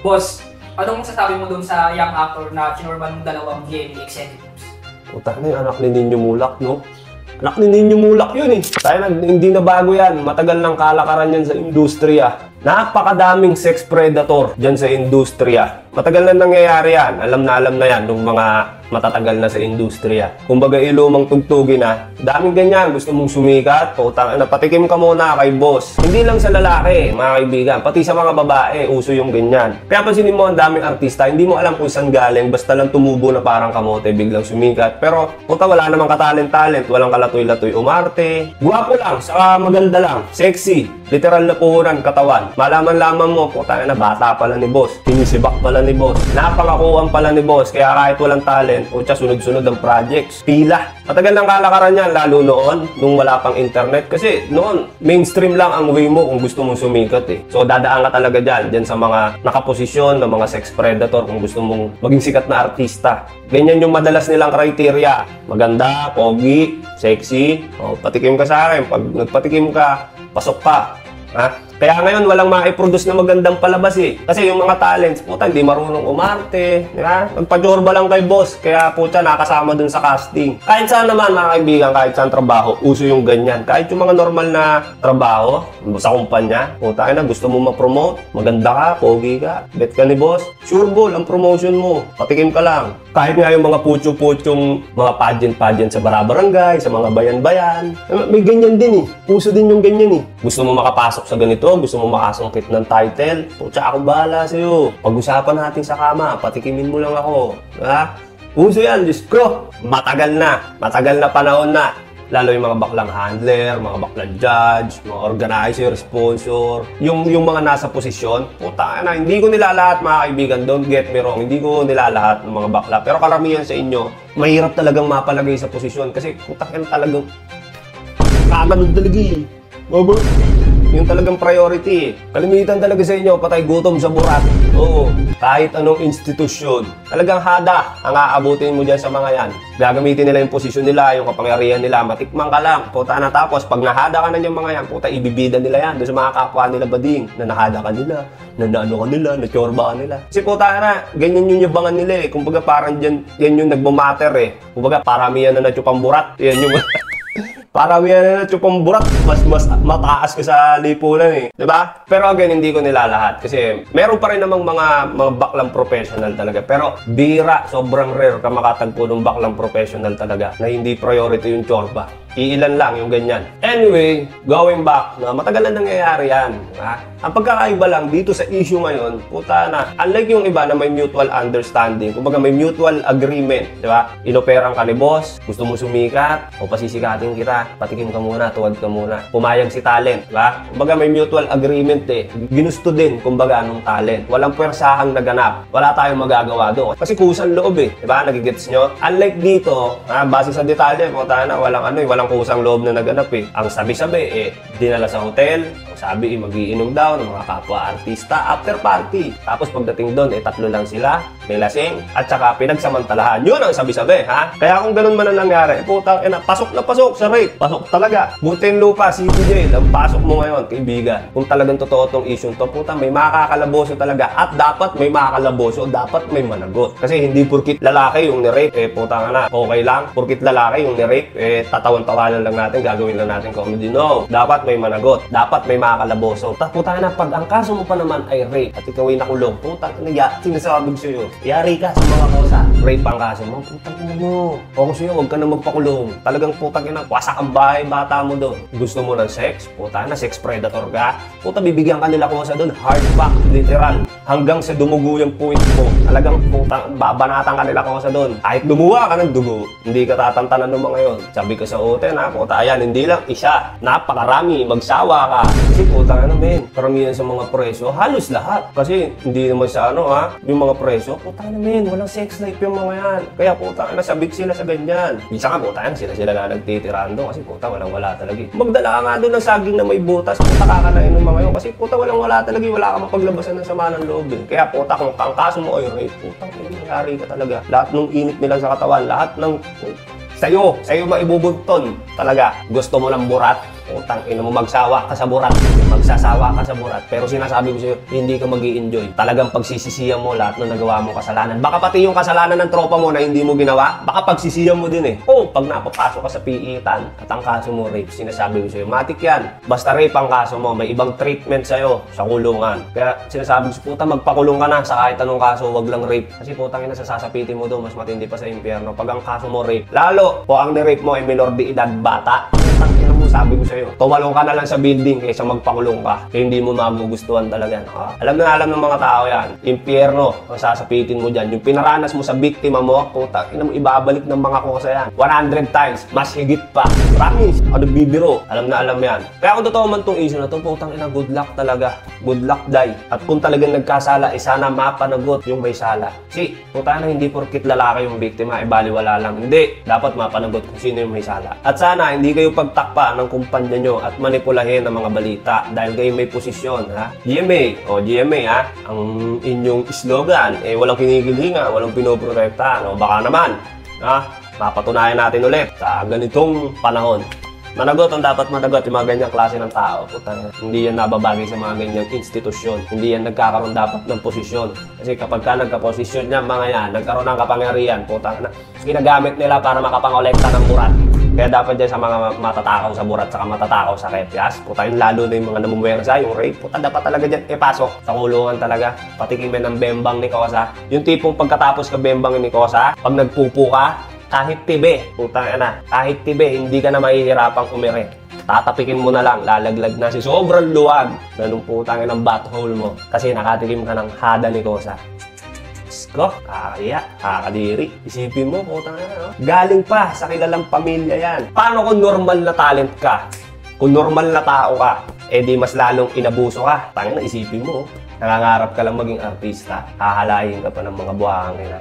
Boss, anong masasabi mo dun sa young actor na chinorman ng dalawang GMA executives? Puta na yung anak ni Ninyo Mulak, no? Anak ni Ninyo Mulak yun eh. Tayo hindi na bago yan. Matagal ng kalakaran yan sa industriya. Napakadaming sex predator dyan sa industriya. Matagal na nangyayari yan. Alam na yan ng mga matatagal na sa industriya. Kumbaga ilumang tugtugin na. Daming ganyan. Gusto mong sumikat? Putang ina, patikim ka muna kay boss. Hindi lang sa lalaki, mga kaibigan. Pati sa mga babae, uso yung ganyan. Kaya pansinin mo ang daming artista. Hindi mo alam kung saan galing. Basta lang tumubo na parang kamote, biglang sumikat. Pero puta, wala namang katalent-talent. Walang kalatoy-latoy umarte. Guwapo lang, saka maganda lang. Sexy. Literal na puhunan, katawan. Malaman-laman mo, puta na bata pala ni boss. Sinisibak pala ni boss. Napangakuhan pala ni boss. Kaya kahit walang talent, puta, sunod-sunod ang projects. Pila. Matagal ng kalakaran yan, lalo noon, nung wala pang internet. Kasi noon, mainstream lang ang way mo kung gusto mong sumikat eh. So dadaan ka talaga dyan sa mga nakaposisyon, ng mga sex predator kung gusto mong maging sikat na artista. Ganyan yung madalas nilang criteria. Maganda, pogi, sexy. O, patikim ka sa akin. Pag nagpatikim ka, pasok ka. Ha? Kaya ngayon walang ma-produce na magandang palabas eh. Kasi yung mga talents, puta, hindi marunong umarte. Di ba? Nagpa-jorba lang kay boss. Kaya puta, nakasama dun sa casting. Kahit saan naman mga kaibigan, kahit saan trabaho, uso yung ganyan. Kahit yung mga normal na trabaho, sa kumpanya, puta na, gusto mo ma-promote, maganda ka, pogi ka, bet ka ni boss, sure ball ang promotion mo. Patikim ka lang. Kahit nga yung mga putyo-putyong mga pageant-pageant sa barabarangay, sa mga bayan-bayan, may ganyan din eh. Uso din yung ganyan eh. Gusto mo makapasok sa ganito, gusto mo makasungkit ng title, pucha, ako bahala sa'yo. Pag-usapan natin sa kama, patikimin mo lang ako. Ha? Uso yan, Diyos ko. Matagal na panahon na. Lalo yung mga baklang handler, mga baklang judge, mga organizer, sponsor, yung mga nasa posisyon, puta na, hindi ko nila lahat mga kaibigan, don't get me wrong, hindi ko nila lahat ng mga bakla. Pero karamihan sa inyo, mahirap talagang mapalagay sa posisyon kasi puta yan talagang kakanon talaga eh. Yung talagang priority. Kalimitan talaga sa inyo, patay gutom sa burat. Oo, kahit anong institusyon. Talagang hada ang aabutin mo dyan sa mga yan. Gagamitin nila yung posisyon nila, yung kapangyarihan nila, matikman ka lang. Puta na tapos, pag nahada ka na yung mga yan, puta, ibibida nila yan doon sa mga kapwa nila bading. Na nahada ka nila, na naano ka nila, na tsorba ka nila. Kasi puta na, ganyan yung yabangan nila eh. Kumbaga parang dyan, yan yung nagbumatter eh. Kumbaga paramihan na natsupang burat. Yan yung... Paramihan na tsupang burak, mas mataas ka sa lipunan eh. Diba? Pero again, hindi ko nila lahat. Kasi meron pa rin namang mga baklang professional talaga. Pero bira, sobrang rare ka makatagpo ng baklang professional talaga na hindi priority yung tsorba. Iilan lang yung ganyan. Anyway, going back, na matagal na nangyayari yan. Ha? Ang pagkakaiba lang dito sa issue ngayon, puta na, unlike yung iba na may mutual understanding, kumbaga may mutual agreement, di ba? Inoperang ka ni boss, gusto mo sumikat, o pasisikatin kita, patikim ka muna, tuwad ka muna. Pumayag si talent, di ba? Kumbaga may mutual agreement eh. Ginusto din, kumbaga, nung talent. Walang pwersahang naganap. Wala tayong magagawa doon. Kasi kusang loob eh, di ba? Nagigets nyo? Unlike dito, base sa detalye, puta na, walang ano eh, walang kusang loob na naganap eh. Ang sabi-sabi eh, dinala sa hotel, ang sabi eh, magiinom daw ng mga kapwa-artista after party. Tapos pagdating doon, eh, tatlo lang sila, may lasing, at saka pinagsamantalahan. Yun ang sabi-sabi, ha? Kaya kung ganun man ang nangyari, puta, pasok na pasok sa rape. Pasok talaga. Butin lupa, City Jail, ang pasok mo ngayon, kaibigan. Kung talagang totoo tong issue to, puta, may makakalaboso talaga. At dapat may makakalaboso, dapat may managot. Kasi hindi purkit lalaki yung ni-rape, eh, puta nga na, okay lang. Purkit lalaki yung ni-rape, eh, tatawan-tawanan lang natin, gagawin lang natin comedy. No, dapat may managot. Dapat may makakalaboso. Puta na, pag ang kaso mo pa naman ay rape at ikaw ay nakulong, puta na, sinasabi ko sa'yo, yari ka sa mga kosa. Rape ang kaso mo, puta na mo. O kung sa'yo, huwag ka na magpakulong. Talagang puta na, wasak ang bahay, bata mo doon. Gusto mo ng sex? Puta na, sex predator ka. Puta, bibigyan ka nila kosa doon. Hard back, literal. Hanggang sa dumugo yung point mo. Talagang puta, babanatan ka nila kosa doon. Kahit lumuwa ka ng dugo, hindi ka tatantanan ng mga yon. Sabi ko sa hotel, puta, ayan, hindi lang isa. Napakarami, magsawa ka. Kasi puta na men, karamihan sa mga presyo, halos lahat. Kasi hindi naman sa yung mga presyo, puta na men, walang sex life yung mga yan. Kaya puta na, sabik sila sa ganyan. Minsan ka puta yan, sila na nagtitiraan doon kasi puta walang-wala talaga. Magdala ka nga doon ng saging na may butas, puta kakanain ng mga yun. Kasi puta walang-wala talaga, wala ka mapaglabasan ng sama ng loob eh. Kaya puta, kung ang kaso mo ay rape, puta, nangyari ka talaga. Lahat ng init nila sa katawan, lahat ng sa'yo maibubugton talaga. Gusto mo ng burat, Utang ina mo, magsawa ka sa burat. Magsasawa ka sa burat. Pero sinasabi ko sa'yo, hindi ka mag-i-enjoy. Talagang pagsisisihan mo lahat ng nagawa mo kasalanan. Baka pati yung kasalanan ng tropa mo na hindi mo ginawa, baka pagsisihan mo din eh. Oo, pag napapasok ka sa PE-tan at ang kaso mo rape, sinasabi ko sa'yo, matik yan. Basta rape ang kaso mo, may ibang treatment sa'yo sa kulungan. Kaya sinasabi ko sa puta, magpakulong ka na sa kahit anong kaso, wag lang rape. Kasi putang ina, sasapitin mo doon, mas matindi pa sa impyerno. Pag ang kaso mo rape, lalo, o ang ni-rape mo ay minor de edad, bata. Tangina mo, sabi ko sa'yo, tumalong ka na lang sa building kaysa magpakulong ka. Kaya hindi mo magugustuhan talaga. Alam na alam ng mga tao yan. Impyerno, ang sasapitin mo dyan. Yung pinaranas mo sa biktima mo, putang ina mo, ibabalik ng mga kusa yan. 100 times, mas higit pa. Promise, ano bibiro. Alam na alam yan. Kaya kung totoo man tong issue na to, putang ina, good luck talaga. Good luck, die. At kung talagang nagkasala, sana mapanagot yung may sala. Kasi, putang ina, hindi porkit lalaki yung biktima, baliwala lang. Hindi. Dapat mapanagot kung sino yung may sala. At sana, hindi kayo pagtakpa ng kumpanya nyo at manipulahin ang mga balita dahil kayo may posisyon, ha? GMA, o GMA, ha? Ang inyong slogan, walang kinikilinga, walang pinoprotektahan, o baka naman, ha? Mapatunayan natin ulit sa ganitong panahon. Managot ang dapat managot yung mga ganyang klase ng tao. Putang, hindi yan nababagay sa mga ganyang institusyon. Hindi yan nagkakaroon dapat ng posisyon. Kasi kapag ka nagka-posisyon niya, mga yan, nagkaroon ng kapangyarihan, putang, ginagamit nila para makapangolekta ng burat. Kaya dapat dyan sa mga matatakaw sa burat saka matatakaw sa repyas, putang, lalo na yung mga namumuwersa, yung rape, putang, dapat talaga dyan ipasok sa kulungan talaga. Patikimin ng bembang ni Kosa. Yung tipong pagkatapos ka bembang ni Kosa, pag nagpupo ka, kahit tibe, putang ina, kahit tibe, hindi ka na mahihirapang umire. Tatapikin mo na lang, lalaglag na si sobrang luwag na nung putang ina ng butthole mo kasi nakatikim ka ng hada ni Kosa. Ko, kakaya, kakadiri. Isipin mo, putang ina, no? Galing pa sa kilalang pamilya yan. Paano kung normal na talent ka? Kung normal na tao ka, di mas lalong inabuso ka. Tangina, isipin mo, nangangarap ka lang maging artista, hahalayin ka pa ng mga buhangin na.